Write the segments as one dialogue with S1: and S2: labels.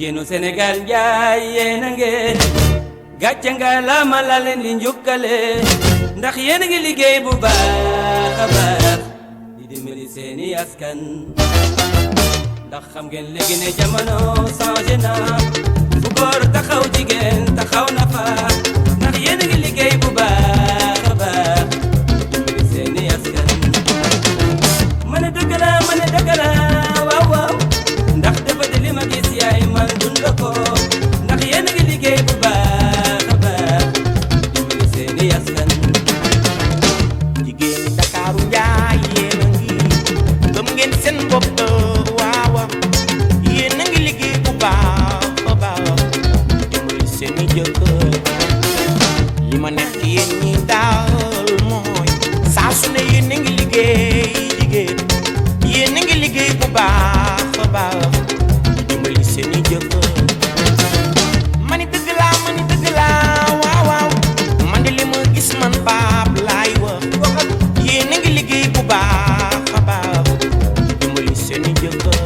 S1: jigéenu Sénégal njaay yéen a ngeen gàcce nga la ma la leen di njukkale ndax yéen a ngi liggéey bu baax a baax di dimbali seeni askan ndax xam ngeen léegi ne jamono changé na fu góor taxaw jigéen taxaw na fa ndax yéen a ngi liggéey bu baax a baax di dimbali seeni askan ma ne dëgg la ma ne dëgg la waaw waaw ndax dafa di li ma gis yaay man dund ko ndax yéen a ngi liggéey bu baax a baax dimbali seeni askan
S2: jigéen Ndakaaru njaay yéen a ngi gëm ngeen seen bopp waaw yéen a ngi liggéey bu baax a baax dimbali seeni jëkkër li ma neex ci yéen ñi daal mooy saa su ne yéen a ngi liggéey jigéen yéen a ngi liggéey bu baax a baax dimbali seeni jëkkër mani dëgg laa waaw waaw man de li ma gis man baab laay wax yéen a ngi liggéey bu baax a baax dimbali seeni jëkkër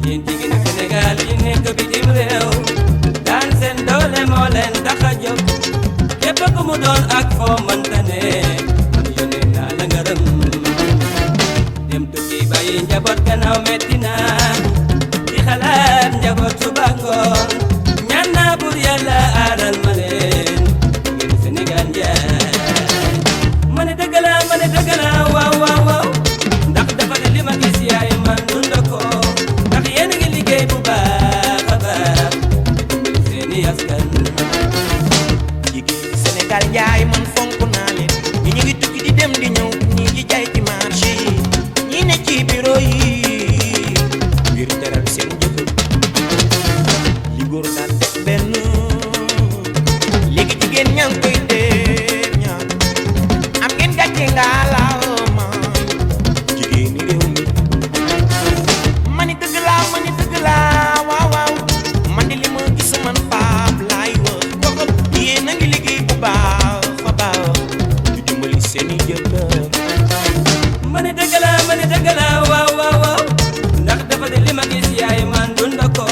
S1: yéen jigéenu Sénégal yi nekk bitim réew daan seen doole moo leen tax a jóg képp ku mu doon ak foo mënta ne man yónnee naa la ngërëm dem tukki bàyyi njaboot gannaaw metti na di xalaat njaboot suba ngoon ñaan naa bur yàlla aaral ma leen jigéenu Sénégal njaay ma ne dëgg la ma ne dëgg la waaw waaw waaw ndax dafa ne li ma gis yaay man dund ko ndax yéen a ngi liggéey bu baax a baax dimbali seeni askan
S2: jigéen Sénégal njaay man fonk naa leen ñi ñu ngi tukki di dem di ñëw ñi ngi jaay ci marché yi ñi ne ci bureau yi ngir teral seen jëkkër li góor daan def benn léegi jigéen ñaa ngi koy def ñaar am ngeen gàcce ngaa la ma jigéen ñi réew mi mani dëgg laa waaw waaw man de li ma gis man baab laay wax yéen a ngi liggéey bu baax a baax di dimbali seeni jëkkër
S1: ma ne dëgg la ma ne dëgg la waaw waaw waaw ndax dafa de li ma gis yaay man dund ko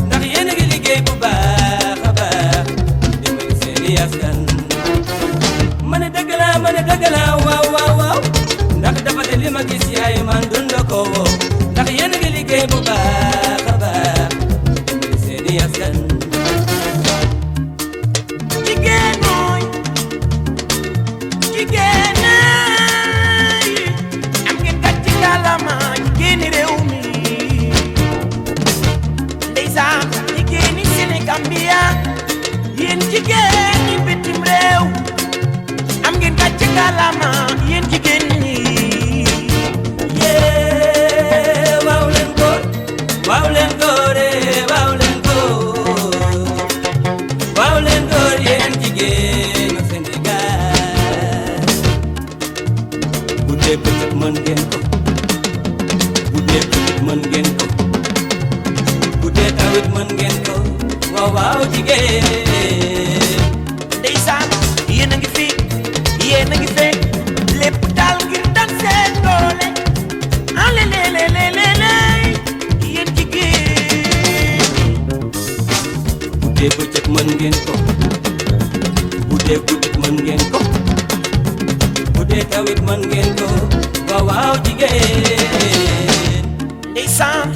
S1: ndax yéen a ngi liggéey bu baax a baax dimbali seeni askan ma ne dëgg la ma ne dëgg la waaw waaw waaw ndax dafa de li ma gis yaay man dund ko ndax yéen a ngi liggéey bu baax a baax dimbali seeni askan
S2: jigéen mooy jigéen yi am ngeen gàcce ngaalama jigéeni réew mi ndeysaan jigéeni Sénégambia yéen jigéen ñi bitim réew am ngeen gàcce ngaalama yéen jigéen ñi
S1: yee waaw leen góor waaw leen góor waaw leen góor waaw leen góor yéen jigéenu Sénégal bu dee bëccëg mën ngeen ko bu dee bëccëg mën ngeen ko bu dee tawit mën ngeen ko waaw waaw jigéen
S2: ndeysaan yéen a ngi fi yéen a ngi fee lépp daal ngir daan seen doole ale lelelelele yéen jigéen
S1: bu dee bëccëg mën ngeen ko bu dee guddi mën ngeen ko bu dee tawit mën ngeen ko waaw waaw jigéen
S2: ndeysaan